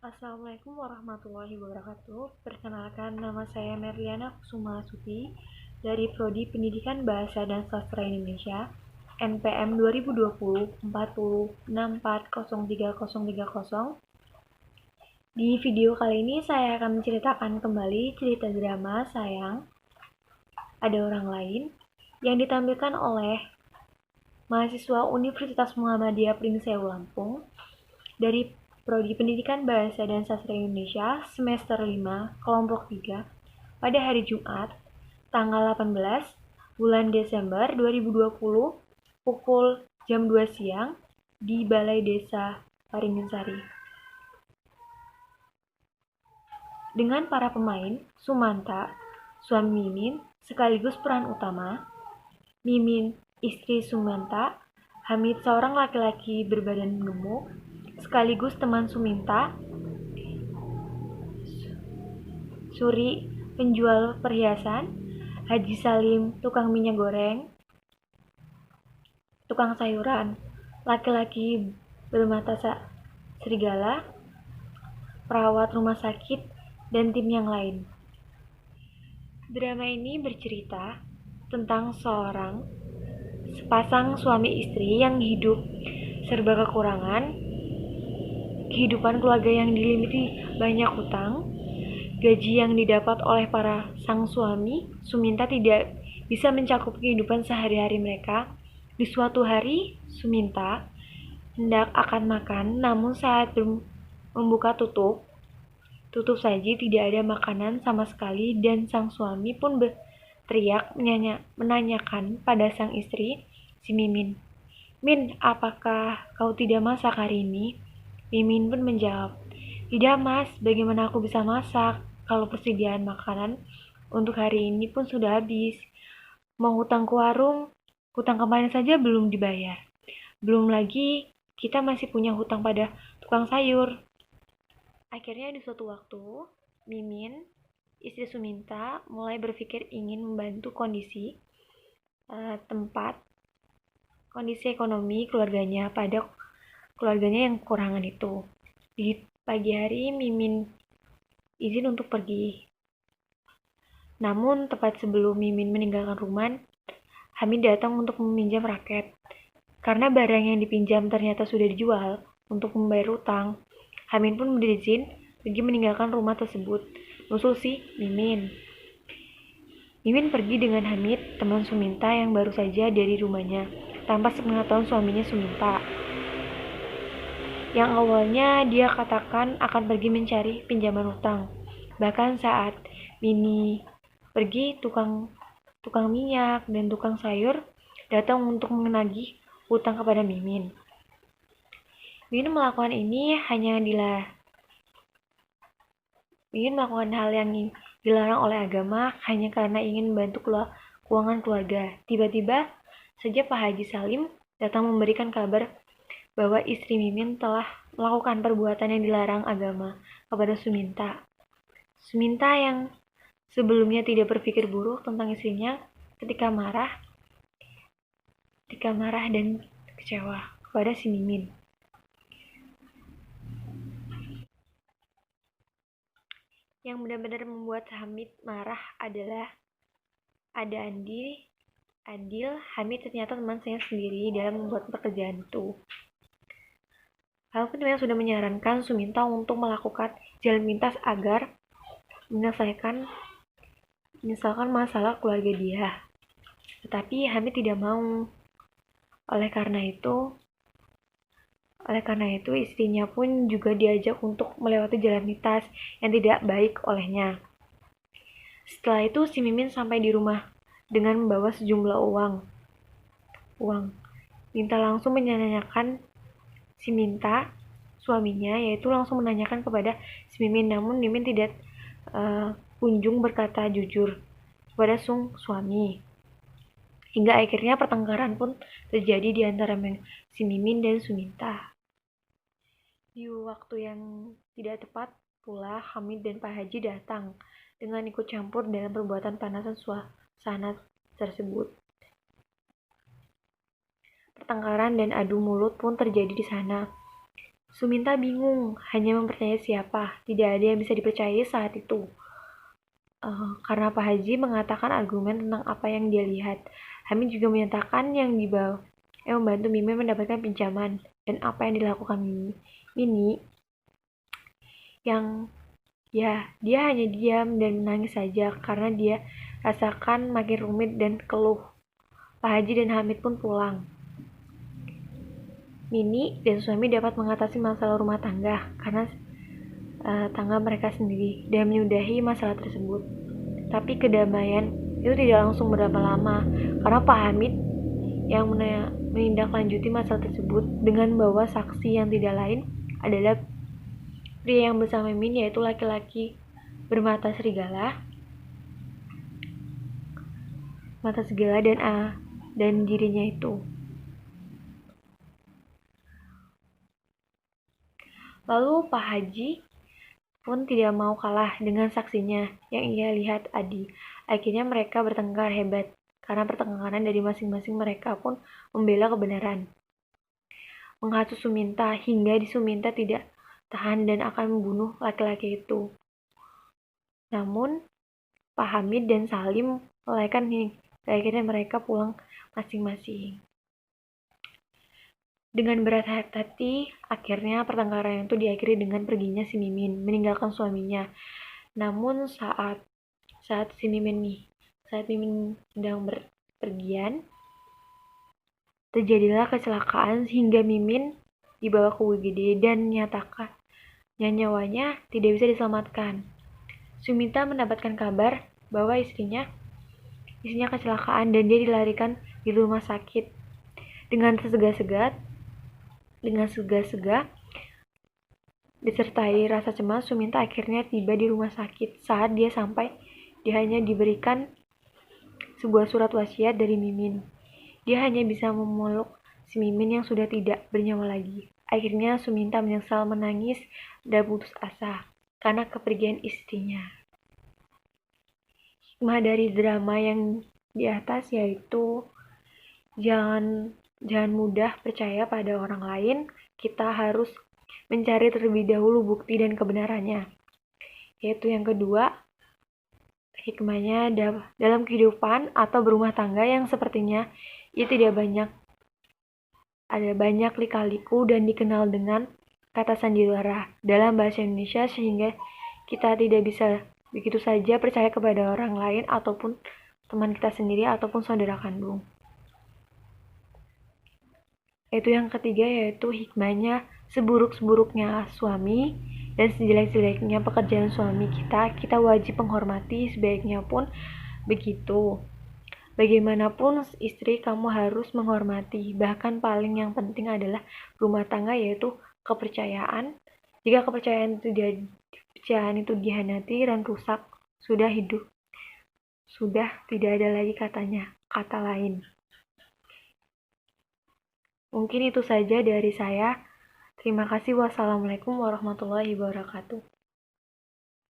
Assalamualaikum warahmatullahi wabarakatuh. Perkenalkan, nama saya Merliana Kusuma Suti dari Prodi Pendidikan Bahasa dan Sastra Indonesia, NPM 2020 4064033030. Di video kali ini saya akan menceritakan kembali cerita drama Sayang Ada Orang Lain yang ditampilkan oleh mahasiswa Universitas Muhammadiyah Pringseu Lampung dari Prodi Pendidikan Bahasa dan Sastra Indonesia semester 5, kelompok 3, pada hari Jumat, tanggal 18 bulan Desember 2020, pukul jam 2 siang, di Balai Desa Paringinsari. Dengan para pemain, Sumanta, suami Mimin, sekaligus peran utama, Mimin, istri Sumanta, Hamid, seorang laki-laki berbadan gemuk, sekaligus teman Suminta, Suri, penjual perhiasan, Haji Salim, tukang minyak goreng, tukang sayuran, laki-laki bermata serigala, perawat rumah sakit, dan tim yang lain. Drama ini bercerita tentang sepasang suami istri yang hidup serba kekurangan, kehidupan keluarga yang diliputi banyak hutang, gaji yang didapat oleh para sang suami, Suminta tidak bisa mencakup kehidupan sehari-hari mereka. Di suatu hari, Suminta hendak akan makan, namun saat membuka tutup saji tidak ada makanan sama sekali, dan sang suami pun berteriak menanyakan pada sang istri, si Mimin, "Min, apakah kau tidak masak hari ini?" Mimin pun menjawab, "Tidak mas, bagaimana aku bisa masak kalau persediaan makanan untuk hari ini pun sudah habis. Mau hutang ke warung, hutang kemarin saja belum dibayar. Belum lagi kita masih punya hutang pada tukang sayur." Akhirnya di suatu waktu, Mimin, istri Suminta, mulai berpikir ingin membantu kondisi ekonomi keluarganya yang kekurangan itu. Di pagi hari, Mimin izin untuk pergi. Namun, tepat sebelum Mimin meninggalkan rumah, Hamid datang untuk meminjam raket. Karena barang yang dipinjam ternyata sudah dijual untuk membayar utang, Hamid pun berizin pergi meninggalkan rumah tersebut. Nusul si Mimin. Mimin pergi dengan Hamid, teman Suminta yang baru saja dari rumahnya, tanpa sepengetahuan suaminya Suminta. Yang awalnya dia katakan akan pergi mencari pinjaman utang. Bahkan saat Mini pergi, tukang minyak dan tukang sayur datang untuk menagih hutang kepada Mimin. Mimin melakukan hal yang dilarang oleh agama hanya karena ingin membantu keuangan keluarga. Tiba-tiba saja Pak Haji Salim datang memberikan kabar bahwa istri Mimin telah melakukan perbuatan yang dilarang agama kepada Suminta. Suminta yang sebelumnya tidak berpikir buruk tentang istrinya, ketika marah dan kecewa kepada si Mimin. Yang benar-benar membuat Hamid marah adalah ada Adil, Hamid ternyata teman saya sendiri dalam membuat pekerjaan itu. Hal kedua sudah menyarankan Suminta untuk melakukan jalan pintas agar menyelesaikan masalah keluarga dia. Tetapi Hamid tidak mau. Oleh karena itu istrinya pun juga diajak untuk melewati jalan pintas yang tidak baik olehnya. Setelah itu si Mimin sampai di rumah dengan membawa sejumlah uang. Minta langsung menanyakan si Minta, suaminya, yaitu langsung menanyakan kepada si Mimin, namun Mimin tidak kunjung berkata jujur kepada suami. Hingga akhirnya pertengkaran pun terjadi di antara si Mimin dan Suminta. Di waktu yang tidak tepat pula, Hamid dan Pak Haji datang dengan ikut campur dalam perbuatan panasan suasana tersebut. Pertengkaran dan adu mulut pun terjadi di sana. Suminta bingung, hanya mempercayai siapa. Tidak ada yang bisa dipercayai saat itu. Karena Pak Haji mengatakan argumen tentang apa yang dia lihat. Hamid juga menyatakan yang dibawa membantu Mimi mendapatkan pinjaman. Dan apa yang dilakukan Mini yang ya dia hanya diam dan menangis saja karena dia rasakan makin rumit dan keluh. Pak Haji dan Hamid pun pulang. Mini dan suami dapat mengatasi masalah rumah tangga karena tangga mereka sendiri dan menyudahi masalah tersebut. Tapi kedamaian itu tidak langsung berapa lama karena Pak Hamid yang menindaklanjuti masalah tersebut dengan membawa saksi yang tidak lain adalah pria yang bersama Min, yaitu laki-laki bermata serigala, dan dirinya itu. Lalu Pak Haji pun tidak mau kalah dengan saksinya yang ia lihat Adi. Akhirnya mereka bertengkar hebat karena pertengkaran dari masing-masing mereka pun membela kebenaran. Menghasut Suminta hingga di Suminta tidak tahan dan akan membunuh laki-laki itu. Namun Pak Hamid dan Salim melaikan nih. Akhirnya mereka pulang masing-masing. Dengan berat hati, akhirnya pertengkaran itu diakhiri dengan perginya si Mimin, meninggalkan suaminya. Namun saat Mimin sedang berpergian, terjadilah kecelakaan hingga Mimin dibawa ke UGD dan nyatakan nyawanya tidak bisa diselamatkan. Suminta mendapatkan kabar bahwa istrinya kecelakaan dan dia dilarikan di rumah sakit. Dengan sega disertai rasa cemas, Suminta akhirnya tiba di rumah sakit. Saat dia sampai, dia hanya diberikan sebuah surat wasiat dari Mimin. Dia hanya bisa memeluk si Mimin yang sudah tidak bernyawa lagi. Akhirnya Suminta menyesal, menangis, dan putus asa karena kepergian istrinya. Hikmah dari drama yang di atas yaitu jangan mudah percaya pada orang lain. Kita harus mencari terlebih dahulu bukti dan kebenarannya. Yaitu yang kedua, hikmahnya dalam kehidupan atau berumah tangga yang sepertinya ia tidak ada banyak lika-liku dan dikenal dengan kata sandiwara dalam bahasa Indonesia, sehingga kita tidak bisa begitu saja percaya kepada orang lain ataupun teman kita sendiri ataupun saudara kandung. Itu yang ketiga, yaitu hikmahnya seburuk-seburuknya suami dan sejelek-jeleknya pekerjaan suami kita wajib menghormati, sebaiknya pun begitu. Bagaimanapun istri, kamu harus menghormati. Bahkan paling yang penting adalah rumah tangga, yaitu kepercayaan. Jika kepercayaan itu dihianati dan rusak, sudah tidak ada lagi kata lain. Mungkin itu saja dari saya. Terima kasih. Wassalamualaikum warahmatullahi wabarakatuh.